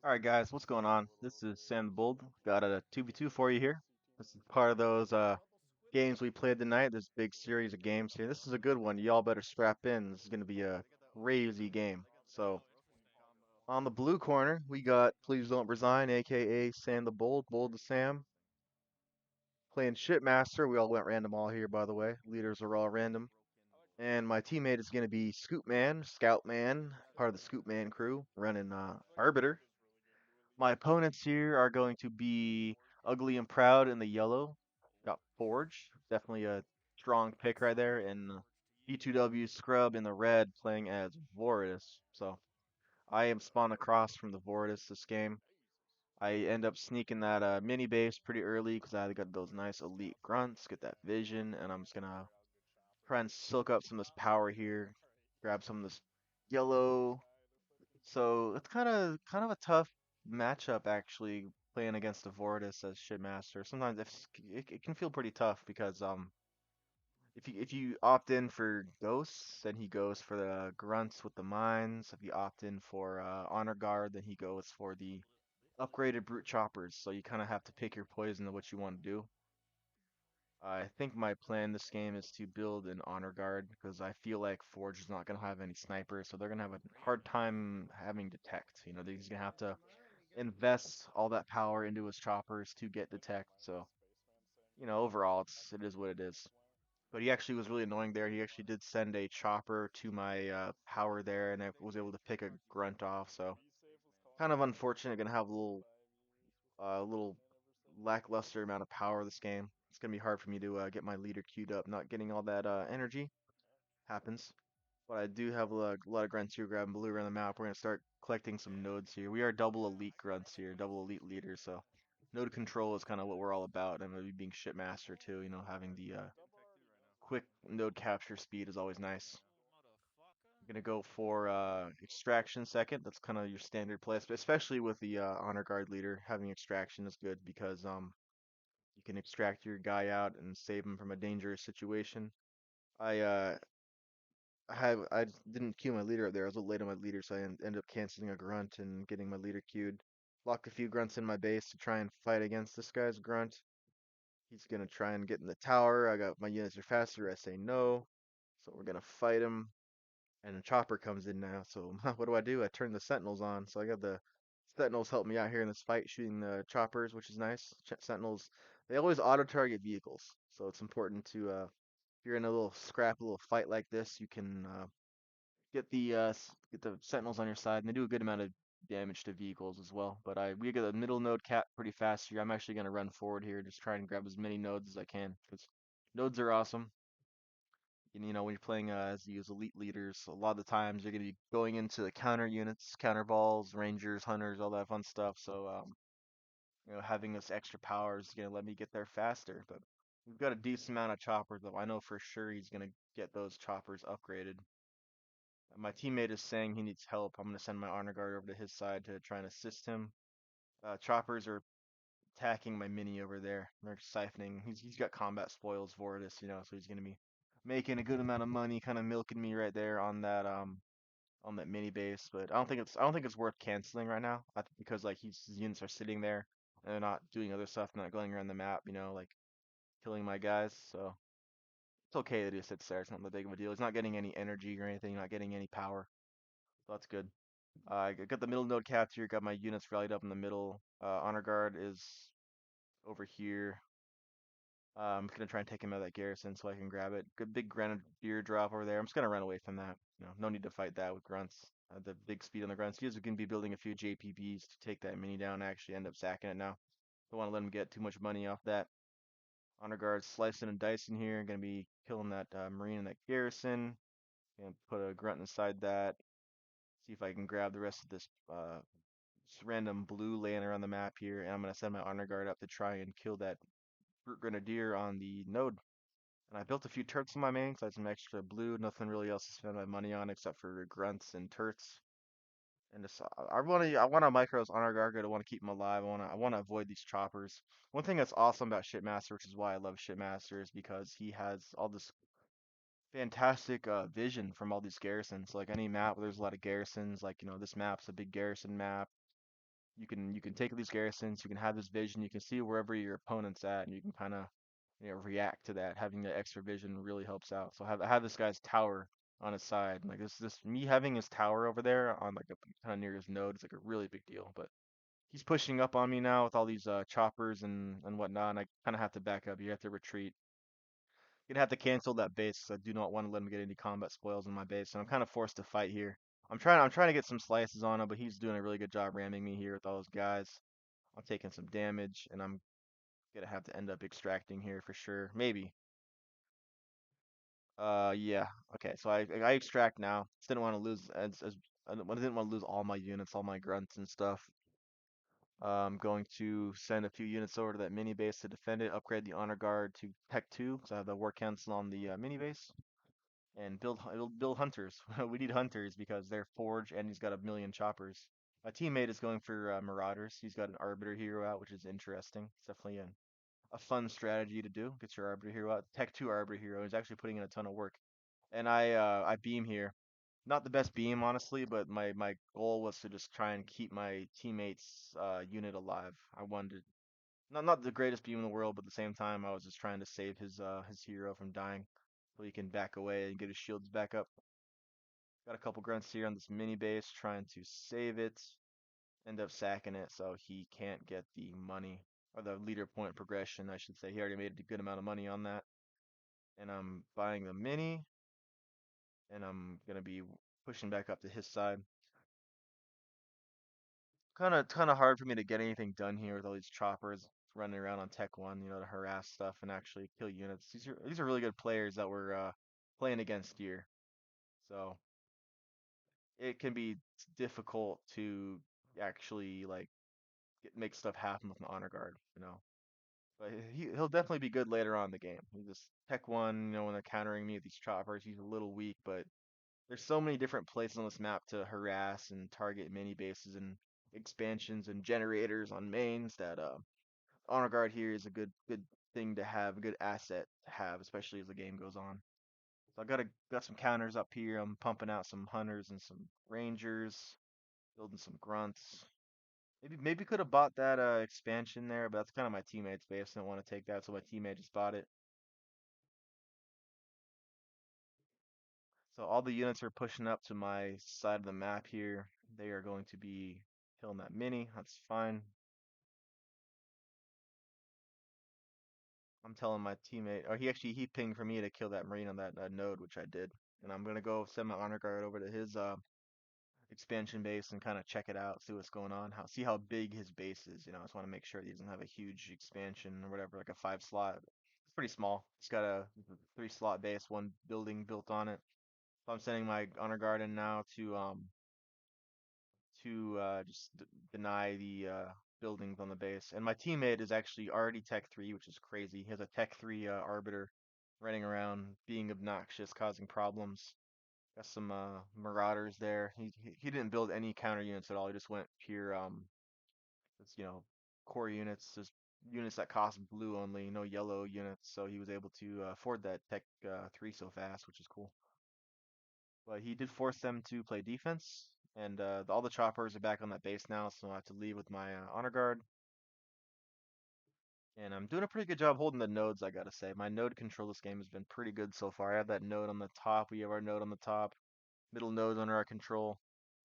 Alright guys, what's going on? This is Sam the Bold. Got a 2v2 for you here. This is part of those games we played tonight. This big series of games here. This is a good one. Y'all better strap in. This is going to be a crazy game. So, on the blue corner, we got Please Don't Resign, aka Sam the Bold, Bold the Sam. Playing Shipmaster. We all went random all here, by the way. Leaders are all random. And my teammate is going to be Scootman, Scoutman, part of the Scootman crew, running Arbiter. My opponents here are going to be Ugly and Proud in the yellow. Got Forge, definitely a strong pick right there, and P2wscrub in the red playing as Voridus. So I am spawned across from the Voridus this game. I end up sneaking that mini base pretty early because I got those nice elite grunts, get that vision, and I'm just gonna try and soak up some of this power here, grab some of this yellow. So it's kind of a tough matchup actually playing against a Vortis as Shipmaster. Sometimes it can feel pretty tough because if you opt in for Ghosts, then he goes for the Grunts with the Mines. If you opt in for Honor Guard, then he goes for the upgraded Brute Choppers. So you kind of have to pick your poison of what you want to do. I think my plan this game is to build an Honor Guard because I feel like Forge is not going to have any snipers, so they're going to have a hard time having Detect. He's going to have to invest all that power into his choppers to get Detect. So, overall, it is what it is. But he actually was really annoying there. He actually did send a chopper to my power there, and I was able to pick a grunt off. So, kind of unfortunate. Going to have a little lackluster amount of power this game. It's gonna be hard for me to get my leader queued up. Not getting all that energy happens, but I do have a lot of grunts here grabbing blue around the map. We're gonna start collecting some nodes here. We are double elite grunts here, double elite leaders. So node control is kind of what we're all about, and maybe being shipmaster too. Having the quick node capture speed is always nice. I'm gonna go for extraction second. That's kind of your standard place, but especially with the honor guard leader, having extraction is good because you can extract your guy out and save him from a dangerous situation. I uh I didn't queue my leader up there. I was a little late on my leader, so I ended up canceling a grunt and getting my leader queued. Lock a few grunts in my base to try and fight against this guy's grunt. He's gonna try and get in the tower. I got my units are faster. I say no, so we're gonna fight him. And a chopper comes in now. So what do? I turn the sentinels on. So I got the sentinels help me out here in this fight, shooting the choppers, which is nice. Sentinels, they always auto target vehicles, so it's important to if you're in a little scrap, a little fight like this, you can get the sentinels on your side, and they do a good amount of damage to vehicles as well. But we get a middle node cap pretty fast here. I'm actually gonna run forward here, just try and grab as many nodes as I can because nodes are awesome. And, when you're playing as these elite leaders, a lot of the times you're going to be going into the counter units, counter balls, rangers, hunters, all that fun stuff. So, having this extra power is going to let me get there faster. But we've got a decent amount of choppers, though. I know for sure he's going to get those choppers upgraded. My teammate is saying he needs help. I'm going to send my honor guard over to his side to try and assist him. Choppers are attacking my mini over there. They're siphoning. He's got combat spoils, Voridus, so he's gonna be making a good amount of money, kind of milking me right there on that mini base. But I don't think it's worth canceling right now. Because like his units are sitting there and they're not doing other stuff, not going around the map, like killing my guys. So it's okay that he sits there. It's not that big of a deal. He's not getting any energy or anything, not getting any power. So that's good. I got the middle node capped here. Got my units rallied up in the middle. Honor guard is over here. I'm gonna try and take him out of that garrison so I can grab it. Good big grenadier drop over there. I'm just gonna run away from that. No need to fight that with grunts. The big speed on the grunts. He's gonna be building a few JPBs to take that mini down. Actually, end up sacking it now. Don't want to let him get too much money off that. Honor guard slicing and dicing here. Gonna be killing that marine in that garrison. Gonna put a grunt inside that. See if I can grab the rest of this just random blue laying around the map here. And I'm gonna send my honor guard up to try and kill that brute grenadier on the node. And I built a few turrets in my main, so I had some extra blue. Nothing really else to spend my money on except for grunts and turrets. And just I want to micros honor Gargo. I want to keep him alive. I want to avoid these choppers. One thing that's awesome about Shipmaster, which is why I love Shipmaster, is because he has all this fantastic vision from all these garrisons. Like any map where there's a lot of garrisons, like this map's a big garrison map. You can take these garrisons, you can have this vision, you can see wherever your opponent's at, and you can kind of react to that. Having the extra vision really helps out. So I have this guy's tower on his side. Like this me having his tower over there on like a kind of near his node is like a really big deal. But he's pushing up on me now with all these choppers and whatnot, and I kind of have to back up. You have to retreat. Gonna have to cancel that base 'cause I do not want to let him get any combat spoils in my base, and I'm kind of forced to fight here. I'm trying to get some slices on him, but he's doing a really good job ramming me here with all those guys. I'm taking some damage, and I'm gonna have to end up extracting here for sure. Maybe. Yeah. Okay, so I extract now. Just didn't want to lose as I didn't want to lose all my units, all my grunts and stuff. I'm going to send a few units over to that mini base to defend it, upgrade the honor guard to Tech 2, because I have the war cancel on the mini base, and build hunters. We need hunters because they're forge and he's got a million choppers. My teammate is going for marauders. He's got an arbiter hero out, which is interesting. It's definitely a fun strategy to do. Get your arbiter hero out. Tech 2 arbiter hero is actually putting in a ton of work. And I beam here. Not the best beam, honestly, but my goal was to just try and keep my teammates' unit alive. I wanted not the greatest beam in the world, but at the same time, I was just trying to save his hero from dying, so he can back away and get his shields back up. Got a couple grunts here on this mini base, trying to save it. End up sacking it, so he can't get the money or the leader point progression, I should say. He already made a good amount of money on that. And I'm buying the mini, and I'm gonna be pushing back up to his side. Kind of hard for me to get anything done here with all these choppers running around on Tech 1, to harass stuff and actually kill units. These are really good players that we're playing against here. So it can be difficult to actually like make stuff happen with an honor guard. But he'll definitely be good later on in the game. He just Tech 1, when they're countering me with these choppers, he's a little weak, but there's so many different places on this map to harass and target mini bases and expansions and generators on mains that honor guard here is a good thing to have, a good asset to have, especially as the game goes on. So got some counters up here. I'm pumping out some hunters and some rangers, building some grunts. Maybe could have bought that expansion there, but that's kind of my teammate's base. I didn't want to take that, so my teammate just bought it. So all the units are pushing up to my side of the map here. They are going to be killing that mini. That's fine. I'm telling my teammate, or he pinged for me to kill that marine on that node, which I did. And I'm gonna go send my honor guard over to his expansion base and kind of check it out, see what's going on, see how big his base is. I just want to make sure he doesn't have a huge expansion or whatever, like a 5 slot. It's pretty small. It's got a 3 slot base, one building built on it. So I'm sending my honor guard in now to just deny the buildings on the base. And my teammate is actually already Tech 3, which is crazy. He has a Tech 3 Arbiter running around, being obnoxious, causing problems. Got some Marauders there. He didn't build any counter units at all. He just went pure, just, core units, just units that cost blue only, no yellow units. So he was able to afford that Tech 3 so fast, which is cool. But he did force them to play defense, and all the choppers are back on that base now, so I have to leave with my honor guard. And I'm doing a pretty good job holding the nodes, I gotta say. My node control this game has been pretty good so far. I have that node on the top. We have our node on the top. Middle nodes under our control.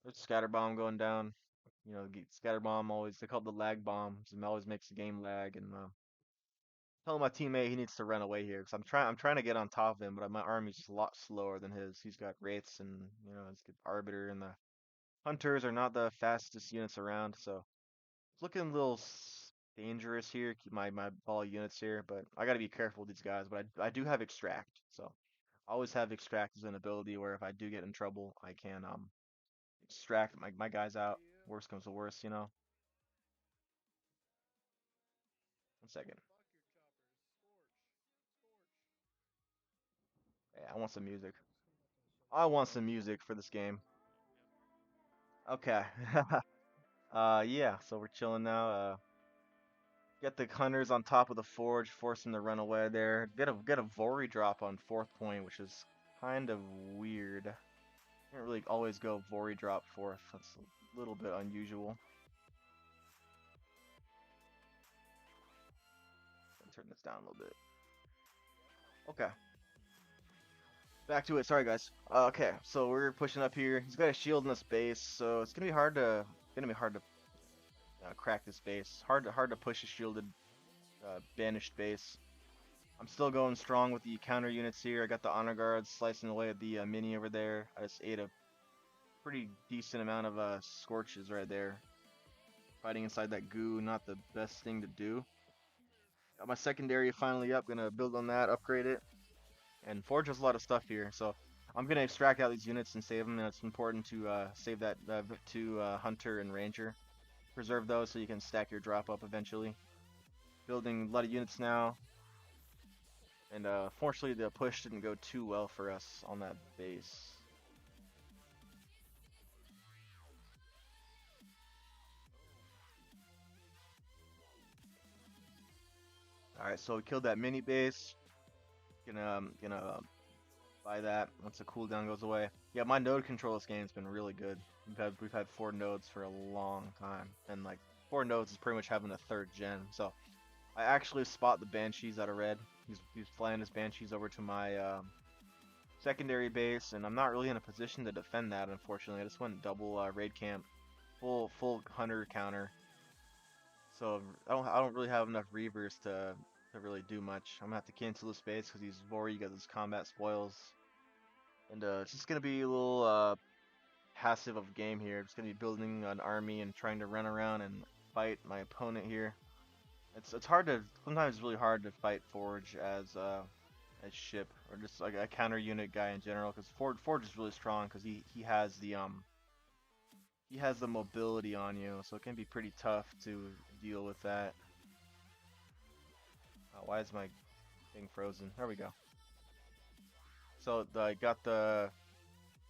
There's scatter bomb going down. Scatter bomb always, they call it the lag bomb. So it always makes the game lag. And telling my teammate he needs to run away here because I'm trying to get on top of him, but my army's just a lot slower than his. He's got wraiths and he's got arbiter, and the hunters are not the fastest units around, so it's looking a little dangerous here. Keep my ball units here, but I got to be careful with these guys. But I do have extract, so I always have extract as an ability where if I do get in trouble, I can extract my guys out. Worst comes to worst. 1 second. Yeah, I want some music. I want some music for this game. Okay. Yeah. So we're chilling now. Get the hunters on top of the forge, force them to run away there. Get a Vori drop on 4th point, which is kind of weird. Can't really always go Vori drop fourth. That's a little bit unusual. Turn this down a little bit. Okay. Back to it. Sorry, guys. Okay, so we're pushing up here. He's got a shield in this base, so it's gonna be hard to crack this base. Hard to push a shielded banished base. I'm still going strong with the counter units here. I got the honor guards slicing away at the mini over there. I just ate a pretty decent amount of scorches right there. Fighting inside that goo, not the best thing to do. Got my secondary finally up. Gonna build on that, upgrade it. And Forge has a lot of stuff here, so I'm gonna extract out these units and save them. And it's important to save that to Hunter and Ranger. Preserve those so you can stack your drop up eventually. Building a lot of units now. And fortunately the push didn't go too well for us on that base. Alright, so we killed that mini base. Gonna buy that once the cooldown goes away. Yeah, my node control this game's been really good. We've had 4 nodes for a long time, and like 4 nodes is pretty much having a 3rd gen. So I actually spot the banshees out of red. He's flying his banshees over to my secondary base, and I'm not really in a position to defend that. Unfortunately, I just went double raid camp, full hunter counter. So I don't really have enough reavers to really do much. I'm gonna have to cancel this base because he's Vori got his combat spoils. And it's just gonna be a little passive of game here. Just gonna be building an army and trying to run around and fight my opponent here. It's hard to sometimes it's really hard to fight Forge as ship or just like a counter unit guy in general because Forge is really strong because he has the mobility on you, so it can be pretty tough to deal with that. Why is my thing frozen? There we go. So I got the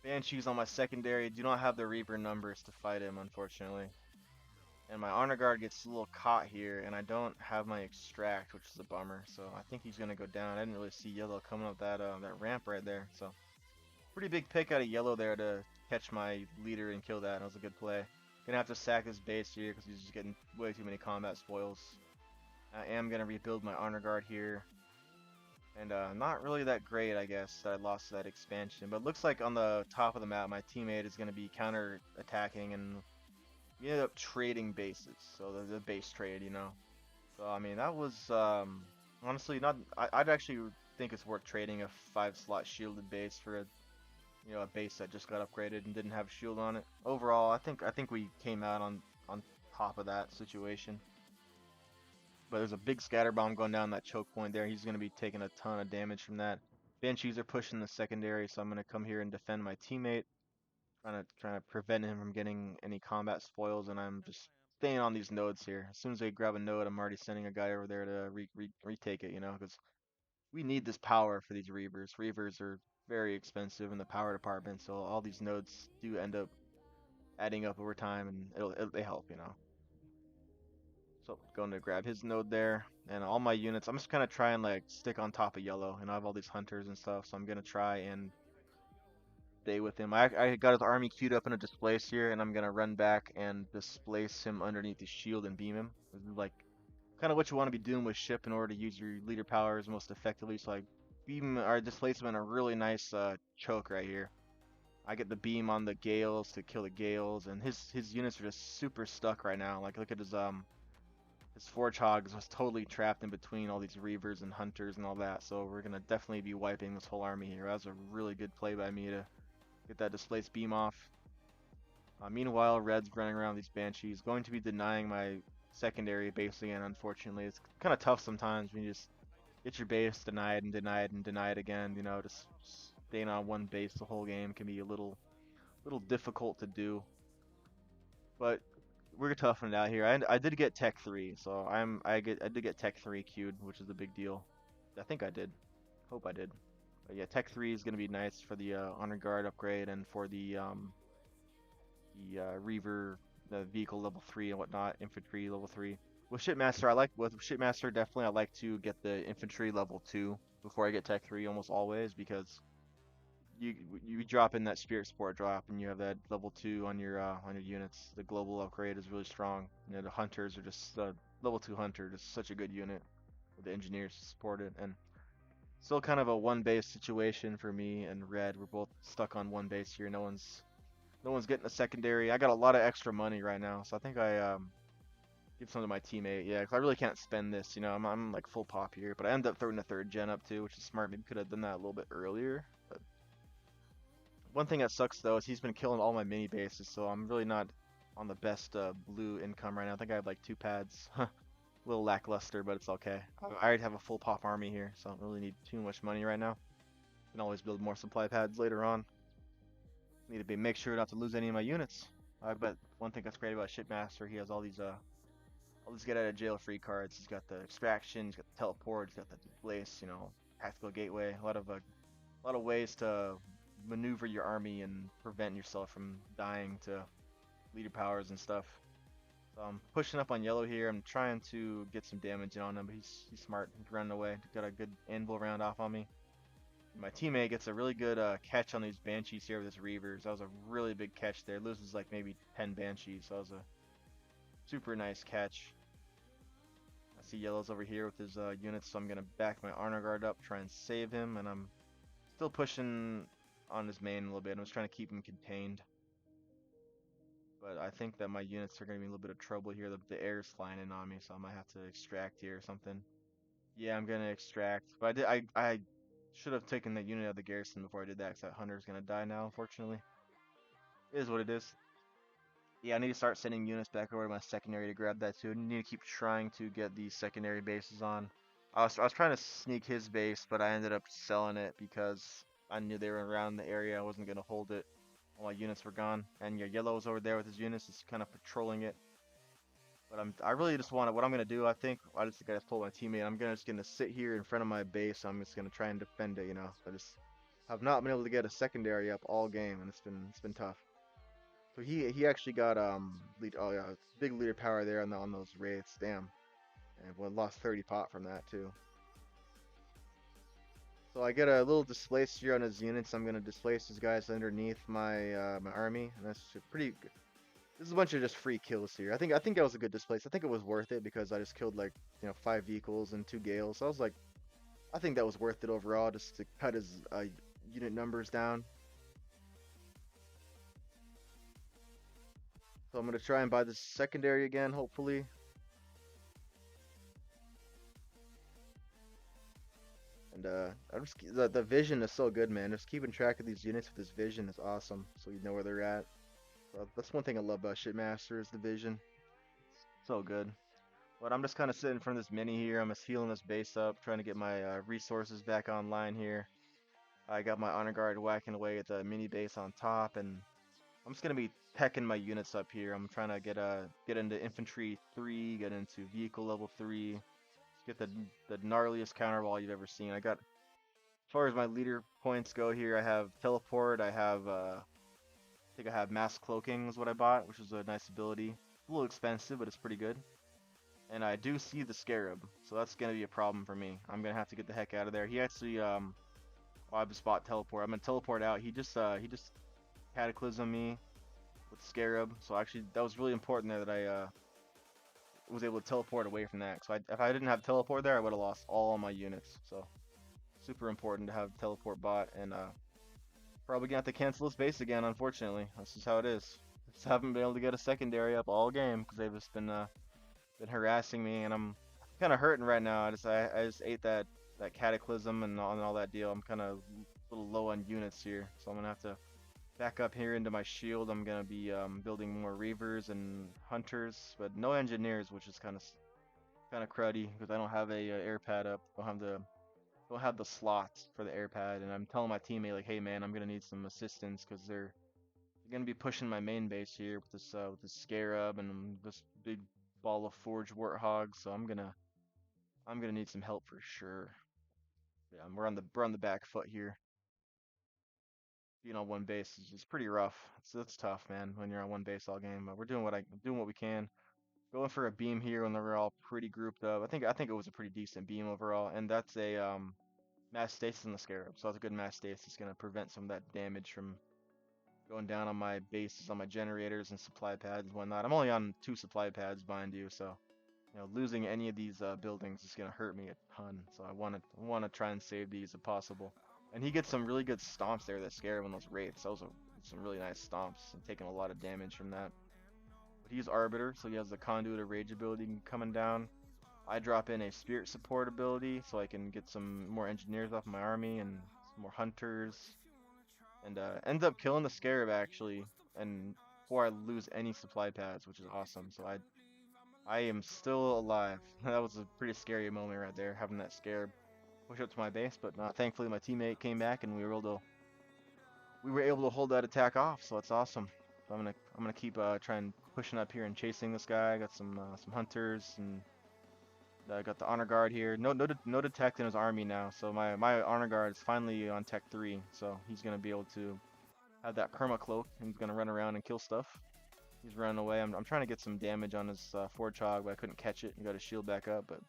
Banshees on my secondary. Do not have the Reaper numbers to fight him, unfortunately. And my Honor Guard gets a little caught here, and I don't have my Extract, which is a bummer. So I think he's gonna go down. I didn't really see Yellow coming up that ramp right there. So pretty big pick out of Yellow there to catch my leader and kill that. That was a good play. Gonna have to sack this base here because he's just getting way too many combat spoils. I am gonna rebuild my Honor Guard here. And not really that great, I guess, that I lost that expansion. But it looks like on the top of the map, my teammate is going to be counter-attacking, and we ended up trading bases. So the base trade, you know. So, I mean, that was honestly not... I'd actually think it's worth trading a 5-slot shielded base for a base that just got upgraded and didn't have a shield on it. Overall, I think we came out on top of that situation. But there's a big scatter bomb going down that choke point there. He's going to be taking a ton of damage from that. Banshees are pushing the secondary, so I'm going to come here and defend my teammate, trying to prevent him from getting any combat spoils, and I'm just staying on these nodes here. As soon as they grab a node, I'm already sending a guy over there to retake it, because we need this power for these Reavers. Reavers are very expensive in the power department, so all these nodes do end up adding up over time, and they help. So going to grab his node there, and all my units, I'm just gonna try and like stick on top of Yellow, and I have all these hunters and stuff, so I'm gonna try and stay with him. I got his army queued up in a displace here, and I'm gonna run back and displace him underneath his shield and beam him. This is like kind of what you want to be doing with ship in order to use your leader powers most effectively. So I beam or displace him in a really nice choke right here. I get the beam on the Gales to kill the Gales, and his units are just super stuck right now. Like look at his Forge Hog was totally trapped in between all these Reavers and Hunters and all that, so we're going to definitely be wiping this whole army here. That was a really good play by me to get that displaced beam off. Meanwhile, Red's running around these Banshees, going to be denying my secondary base again, unfortunately. It's kind of tough sometimes when you just get your base denied and denied and denied again. Just staying on one base the whole game can be a little difficult to do. But we're toughing it out here. I did get Tech 3, so I did get Tech 3 queued, which is a big deal. I think I did. Hope I did. But yeah, Tech 3 is gonna be nice for the Honor Guard upgrade and for the Reaver, the vehicle level 3 and whatnot, infantry level 3. With Shipmaster definitely I like to get the infantry level 2 before I get Tech 3 almost always, because you you drop in that spirit sport drop, and you have that level 2 on your units. The global upgrade is really strong. You know, the hunters are just level 2 hunter, just such a good unit with the engineers to support it, and still kind of a one base situation for me and Red. We're both stuck on one base here. No one's getting a secondary. I got a lot of extra money right now, so I think I give some to my teammate. Yeah, 'cause I really can't spend this. You know, I'm like full pop here, but I ended up throwing the third gen up too, which is smart. Maybe could have done that a little bit earlier. But one thing that sucks though is he's been killing all my mini bases, so I'm really not on the best blue income right now. I think I have like 2 pads. A little lackluster, but it's okay. I already have a full pop army here, so I don't really need too much money right now. Can always build more supply pads later on. Need to be make sure not to lose any of my units. But one thing that's great about Shipmaster, he has all these get out of jail free cards. He's got the extraction, he's got the teleport, he's got the displace, you know, tactical gateway. A lot of ways to maneuver your army and prevent yourself from dying to leader powers and stuff. So I'm pushing up on yellow here. I'm trying to get some damage in on him, but he's smart. He's running away. Got a good anvil round off on me. My teammate gets a really good catch on these banshees here with his reavers. That was a really big catch there. Loses like maybe 10 banshees. So that was a super nice catch. I see yellow's over here with his units, so I'm gonna back my honor guard up, try and save him, and I'm still pushing on his main a little bit. I'm just trying to keep him contained. But I think that my units are gonna be in a little bit of trouble here. The air's flying in on me, so I might have to extract here or something. Yeah, I'm gonna extract. But I should have taken that unit out of the garrison before I did that, because that hunter's gonna die now, unfortunately. It is what it is. Yeah, I need to start sending units back over to my secondary to grab that too. I need to keep trying to get these secondary bases on. I was trying to sneak his base, but I ended up selling it because I knew they were around the area. I wasn't gonna hold it while my units were gone. And yeah, yellow's over there with his units, just kind of patrolling it. But I really just want to, what I'm gonna do, I think, I just think I just told my teammate, I'm just gonna sit here in front of my base. I'm just gonna try and defend it, you know. I just have not been able to get a secondary up all game, and it's been tough. So he actually got lead, oh yeah, big leader power there on those wraiths. Damn, and well, lost 30 pot from that too. So I get a little displace here on his units. I'm gonna displace these guys underneath my army, and that's pretty. This is a bunch of just free kills here. I think that was a good displace. I think it was worth it because I just killed like 5 vehicles and 2 gales. So I was like, I think that was worth it overall just to cut his unit numbers down. So I'm gonna try and buy this secondary again, hopefully. And the vision is so good, man. Just keeping track of these units with this vision is awesome. So you know where they're at. So that's one thing I love about Shipmaster is the vision. So good. But I'm just kind of sitting in front of this mini here. I'm just healing this base up, trying to get my resources back online here. I got my honor guard whacking away at the mini base on top, and I'm just gonna be pecking my units up here. I'm trying to get into infantry 3, get into vehicle level 3, get the gnarliest counterwall you've ever seen. As far as my leader points go here, I have teleport. I think I have mass cloaking is what I bought, which is a nice ability. It's a little expensive, but it's pretty good. And I do see the scarab, so that's gonna be a problem for me. I'm gonna have to get the heck out of there. He actually oh, I just bought teleport. I'm gonna teleport out. He just cataclysm me with scarab. So actually that was really important there that I was able to teleport away from that. So if I didn't have teleport there, I would have lost all my units. So super important to have teleport bot, and probably gonna have to cancel this base again, unfortunately. That's just how it is. Just haven't been able to get a secondary up all game because they've just been harassing me, and I'm kind of hurting right now. I just ate that cataclysm and all that deal. I'm kind of a little low on units here, so I'm gonna have to back up here into my shield. I'm gonna be building more reavers and hunters, but no engineers, which is kind of cruddy because I don't have a air pad up. Don't have the slots for the air pad, and I'm telling my teammate like, hey man, I'm gonna need some assistance because they're gonna be pushing my main base here with this scarab and this big ball of forge warthog. So I'm gonna need some help for sure. Yeah, we're on the back foot here. Being on one base is pretty rough. It's tough, man, when you're on one base all game. But we're doing what we can. Going for a beam here when we're all pretty grouped up. I think it was a pretty decent beam overall, and that's a mass stasis on the Scarab, so that's a good mass stasis. It's gonna prevent some of that damage from going down on my bases, on my generators and supply pads and whatnot. I'm only on 2 supply pads, mind you, so losing any of these buildings is gonna hurt me a ton. So I wanna try and save these if possible. And he gets some really good stomps there that scare when those wraiths. Those are some really nice stomps and taking a lot of damage from that. But he's Arbiter, so he has the Conduit of Rage ability coming down. I drop in a Spirit Support ability so I can get some more Engineers off my army and some more Hunters. And ends up killing the Scarab actually, and before I lose any supply pads, which is awesome. So I am still alive. That was a pretty scary moment right there, having that Scarab push up to my base. But thankfully my teammate came back and we were able to hold that attack off. So it's awesome. So I'm gonna keep trying pushing up here and chasing this guy. I got some hunters and I got the honor guard here. No detect in his army now. So my honor guard is finally on tech 3. So he's gonna be able to have that perma cloak and he's gonna run around and kill stuff. He's running away. I'm trying to get some damage on his forge hog, but I couldn't catch it. He got his shield back up, but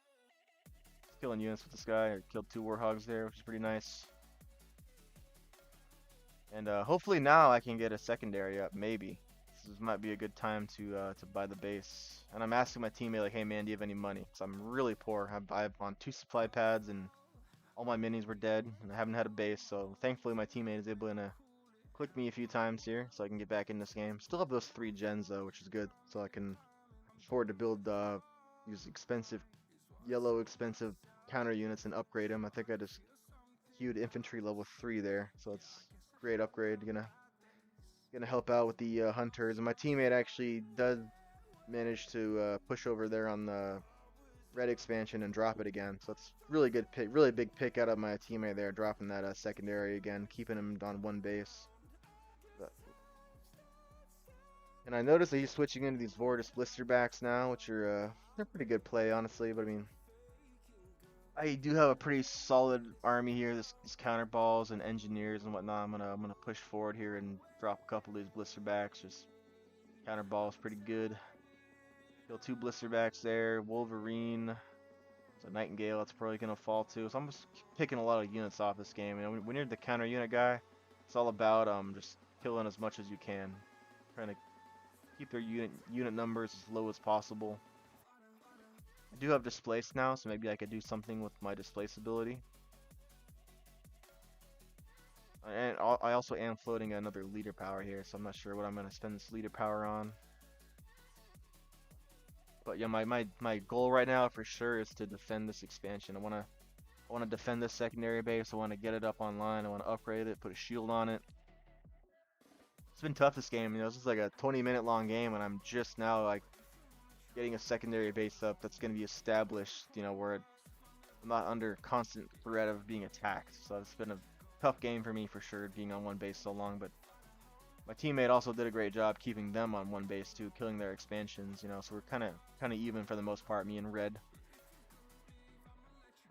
killing units with this guy. I killed 2 warhogs there, which is pretty nice. And hopefully now I can get a secondary up. Maybe this might be a good time to buy the base. And I'm asking my teammate like, hey man, do you have any money? Because I'm really poor. I'm on 2 supply pads and all my minis were dead, and I haven't had a base. So thankfully my teammate is able to click me a few times here, so I can get back in this game. Still have those 3 gens though, which is good. So I can afford to build these expensive counter units and upgrade them. I think I just queued infantry level 3 there, so it's great upgrade. Gonna help out with the hunters, and my teammate actually does manage to push over there on the red expansion and drop it again. So it's really good pick, really big pick out of my teammate there, dropping that secondary again, keeping him on 1 base. But, and I noticed that he's switching into these Vortis blisterbacks now, which are they're pretty good play honestly. But I mean, I do have a pretty solid army here. This counter balls and engineers and whatnot. I'm gonna push forward here and drop a couple of these blisterbacks. Just counter balls pretty good. Kill 2 blisterbacks there. Wolverine. So Nightingale, that's probably gonna fall too. So I'm just picking a lot of units off this game. When you're the counter unit guy, it's all about just killing as much as you can, trying to keep their unit numbers as low as possible. I do have displace now, so maybe I could do something with my displace ability. And I also am floating another leader power here, so I'm not sure what I'm going to spend this leader power on. But yeah, my goal right now for sure is to defend this expansion. I want to defend this secondary base. I want to get it up online. I want to upgrade it, put a shield on it. It's been tough this game. This is like a 20-minute long game, and I'm just now like getting a secondary base up that's going to be established. Where I'm not under constant threat of being attacked. So it's been a tough game for me for sure, being on 1 base so long. But my teammate also did a great job keeping them on 1 base too, killing their expansions. So we're kind of even for the most part, me and Red.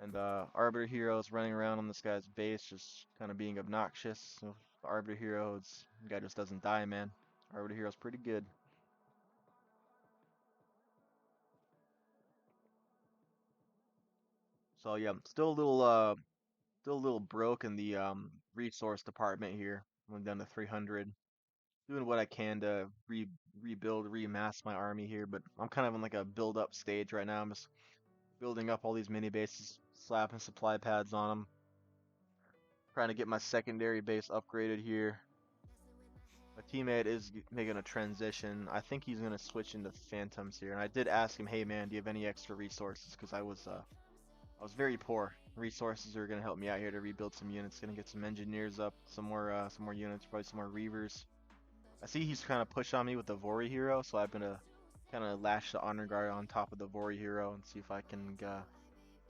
And Arbiter Hero's running around on this guy's base, just kind of being obnoxious. So the Arbiter Hero, the guy just doesn't die, man. Arbiter Hero's pretty good. So yeah, still a little broke in the resource department here. I'm down to 300. Doing what I can to rebuild, remass my army here, but I'm kind of in like a build up stage right now. I'm just building up all these mini bases, slapping supply pads on them, trying to get my secondary base upgraded here. My teammate is making a transition. I think he's gonna switch into Phantoms here, and I did ask him, "Hey man, do you have any extra resources?" Because I was very poor. Resources are gonna help me out here to rebuild some units. Gonna get some engineers up, some more units, probably some more reavers. I see he's trying to push on me with the Vori hero, so I'm gonna kind of lash the honor guard on top of the Vori hero and see if I can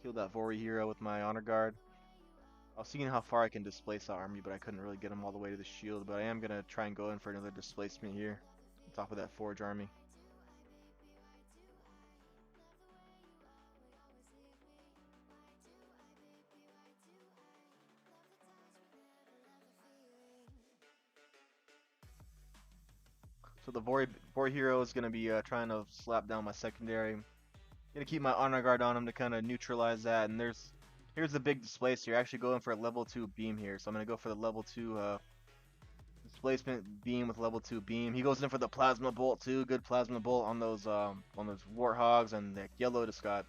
kill that Vori hero with my honor guard. I was seeing how far I can displace the army, but I couldn't really get him all the way to the shield. But I am gonna try and go in for another displacement here, on top of that Forge army. So the Vori hero is gonna be trying to slap down my secondary. Gonna keep my honor guard on him to kind of neutralize that. And there's Here's the big displacer. You're actually going for a level 2 beam here. So I'm going to go for the level 2 displacement beam with level 2 beam. He goes in for the plasma bolt too. Good plasma bolt on those warthogs, and that yellow just got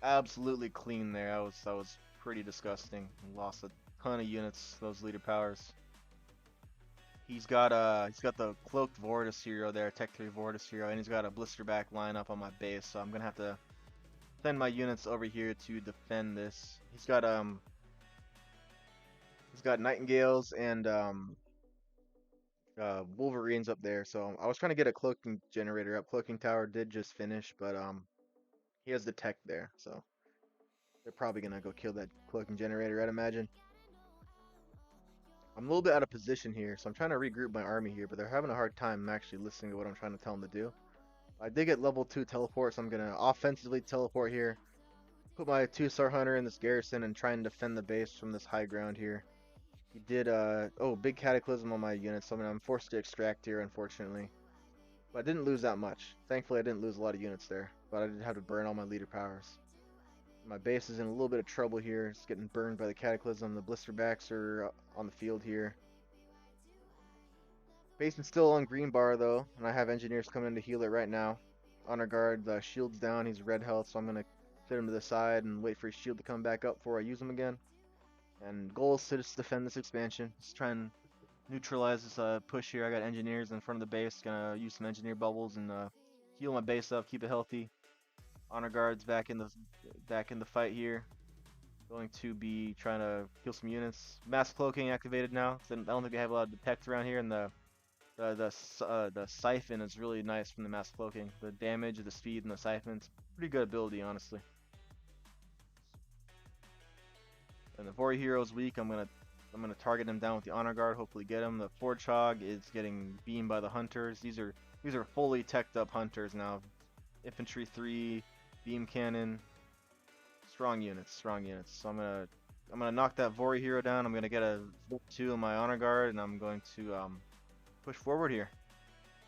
absolutely clean there. That was pretty disgusting. Lost a ton of units, those leader powers. He's got the cloaked Vortis hero there, Tech 3 Vortis hero, and he's got a blisterback lineup on my base, so I'm gonna have to send my units over here to defend this. He's got Nightingales and Wolverines up there, so I was trying to get a cloaking generator up. Cloaking tower did just finish, but he has the tech there, so they're probably gonna go kill that cloaking generator, I'd imagine. I'm a little bit out of position here, so I'm trying to regroup my army here, but they're having a hard time actually listening to what I'm trying to tell them to do. I did get level 2 teleport, so I'm gonna offensively teleport here. Put my 2-star hunter in this garrison and try and defend the base from this high ground here. He did oh, big cataclysm on my units, so I'm forced to extract here, unfortunately. But I didn't lose that much. Thankfully I didn't lose a lot of units there, but I did have to burn all my leader powers. My base is in a little bit of trouble here. It's getting burned by the cataclysm. The blisterbacks are on the field here. Base is still on green bar though, and I have engineers coming in to heal it right now. Honor guard, the shield's down. He's red health, so I'm gonna sit him to the side and wait for his shield to come back up before I use him again. And goal is to just defend this expansion. Just try and neutralize this push here. I got engineers in front of the base. Gonna use some engineer bubbles and heal my base up, keep it healthy. Honor guards back in the fight here. Going to be trying to kill some units. Mass cloaking activated now. I don't think I have a lot of detect around here, and the siphon is really nice from the mass cloaking. The damage, the speed, and the siphon's pretty good ability, honestly. And the Vori hero is weak. I'm gonna target him down with the honor guard. Hopefully get him. The Forchog is getting beamed by the hunters. These are fully teched up hunters now. Infantry 3, beam cannon, strong units, strong units. So I'm gonna knock that Vori hero down. I'm gonna get a 2 in my honor guard, and I'm going to push forward here.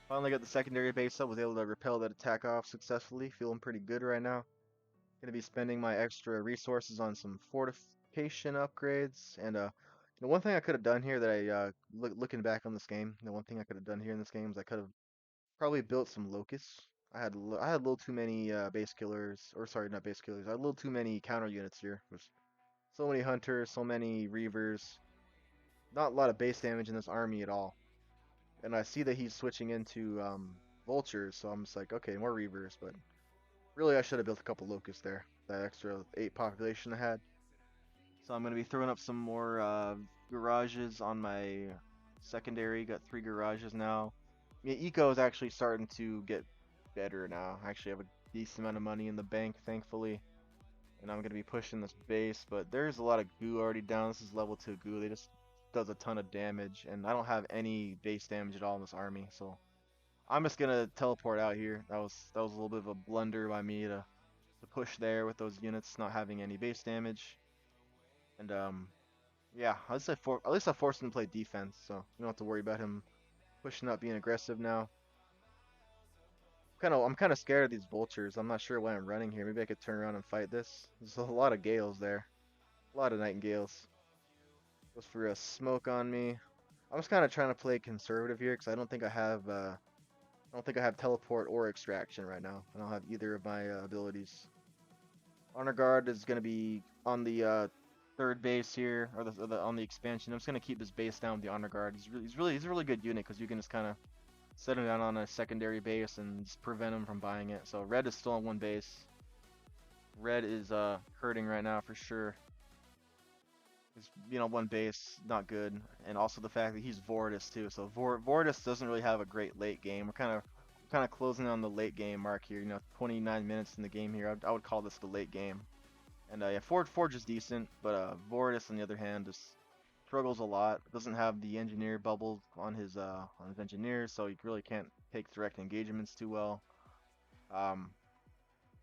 Finally got the secondary base up. Was able to repel that attack off successfully. Feeling pretty good right now. Gonna be spending my extra resources on some fortification upgrades. And one thing I could have done here that looking back on this game, the one thing I could have done here in this game is I could have probably built some locusts. I had a little too many base killers, or sorry, not base killers. I had a little too many counter units here. There's so many hunters, so many reavers. Not a lot of base damage in this army at all. And I see that he's switching into vultures, so I'm just like, okay, more reavers. But really, I should have built a couple locusts there. That extra 8 population I had. So I'm gonna be throwing up some more garages on my secondary. Got 3 garages now. Yeah, eco is actually starting to get better now. I actually have a decent amount of money in the bank, thankfully. And I'm going to be pushing this base, but there's a lot of goo already down. This is level 2 goo. They just does a ton of damage, and I don't have any base damage at all in this army, so I'm just going to teleport out here. That was a little bit of a blunder by me to push there with those units not having any base damage. And yeah, at least I forced him to play defense, so you don't have to worry about him pushing up being aggressive now. I'm kind of scared of these vultures. I'm not sure why I'm running here. Maybe I could turn around and fight this. There's a lot of gales there. A lot of nightingales. Goes for a smoke on me. I'm just kind of trying to play conservative here because I don't think I have teleport or extraction right now. I don't have either of my abilities. Honor guard is gonna be on the third base here, or on the expansion. I'm just gonna keep this base down with the honor guard. He's a really good unit because you can just kind of set him down on a secondary base and just prevent him from buying it. So red is still on one base. Red is hurting right now for sure. He's one base, not good, and also the fact that he's Vortis too. So Vortis doesn't really have a great late game. We're kind of closing on the late game mark here. 29 minutes in the game here. I would call this the late game. And yeah, Forge is decent, but Vortis on the other hand just struggles a lot. Doesn't have the engineer bubble on his engineers, so he really can't take direct engagements too well.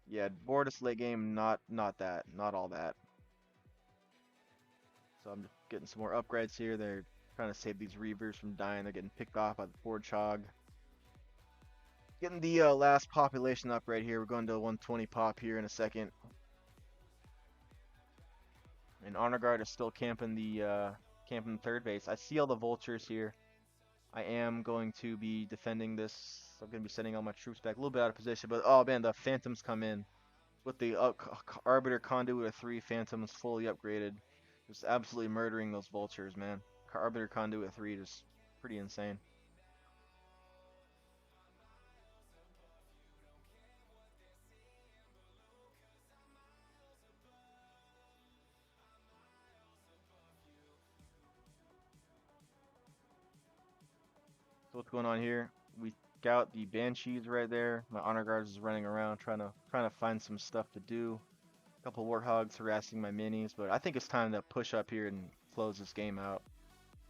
Yeah, Vortis late game, not all that. So I'm just getting some more upgrades here. They're trying to save these reavers from dying. They're getting picked off by the Forchog. Getting the last population upgrade here. We're going to 120 pop here in a second. And honor guard is still camping third base. I see all the vultures here. I am going to be defending this. I'm going to be sending all my troops back. A little bit out of position, but oh man, the phantoms come in with the arbiter conduit of 3 phantoms fully upgraded. Just absolutely murdering those vultures, man. Arbiter conduit 3 just pretty insane. So what's going on here? We got the banshees right there. My honor guards is running around trying to find some stuff to do. A couple warthogs harassing my minis, but I think it's time to push up here and close this game out.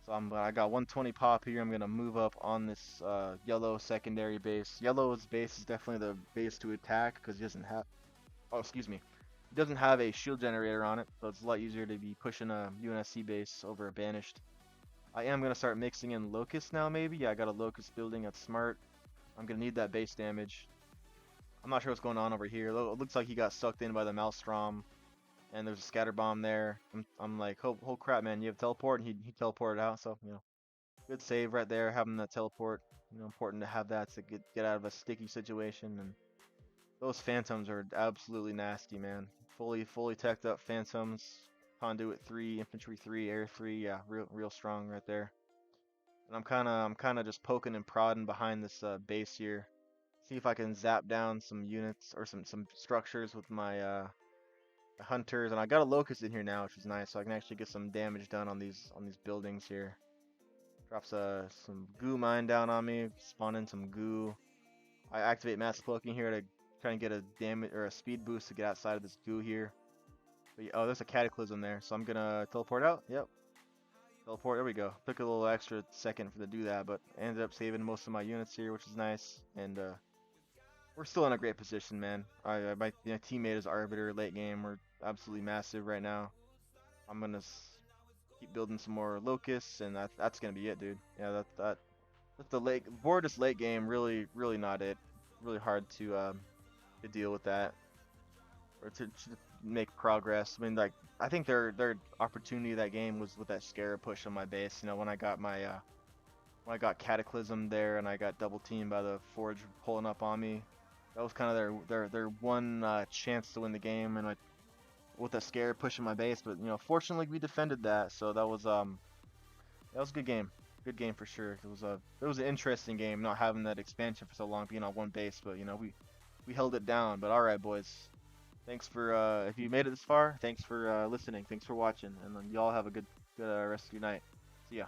So I got 120 pop here. I'm gonna move up on this yellow secondary base. Yellow's base is definitely the base to attack because he doesn't have. Oh, excuse me. He doesn't have a shield generator on it, so it's a lot easier to be pushing a UNSC base over a banished. I am gonna start mixing in locust now. Maybe yeah, I got a locust building. That's smart. I'm gonna need that base damage. I'm not sure what's going on over here. It looks like he got sucked in by the Maelstrom, and there's a scatter bomb there. I'm like, oh crap, man, you have teleport, and he teleported out. So good save right there, having that teleport. Important to have that to get out of a sticky situation. And those phantoms are absolutely nasty, man. Fully teched up phantoms, conduit 3, infantry 3, air 3. Yeah, real strong right there. And I'm kind of just poking and prodding behind this base here. See if I can zap down some units or some structures with my hunters. And I got a locust in here now, which is nice, so I can actually get some damage done on these buildings here. Drops some goo mine down on me, spawn in some goo. I activate mass cloaking here to try and get a damage or a speed boost to get outside of this goo here. But, oh, there's a cataclysm there, so I'm gonna teleport out. Yep, teleport. There we go. Took a little extra second for to do that, but ended up saving most of my units here, which is nice. And we're still in a great position, man. My teammate is arbiter late game. We're absolutely massive right now. I'm gonna keep building some more locusts, and that's gonna be it, dude. Yeah, that's the late board. This late game really not it. Really hard to deal with that or to make progress. I mean, like I think their opportunity of that game was with that scare push on my base. When I got my when I got cataclysm there and I got double teamed by the forge pulling up on me. That was kind of their one chance to win the game, and like with a scare pushing my base. But fortunately we defended that, so that was a good game. Good game for sure. It was an interesting game, not having that expansion for so long, being on one base. But we held it down. But all right, boys. Thanks for if you made it this far. Thanks for listening. Thanks for watching, and y'all have a good rest of your night. See ya.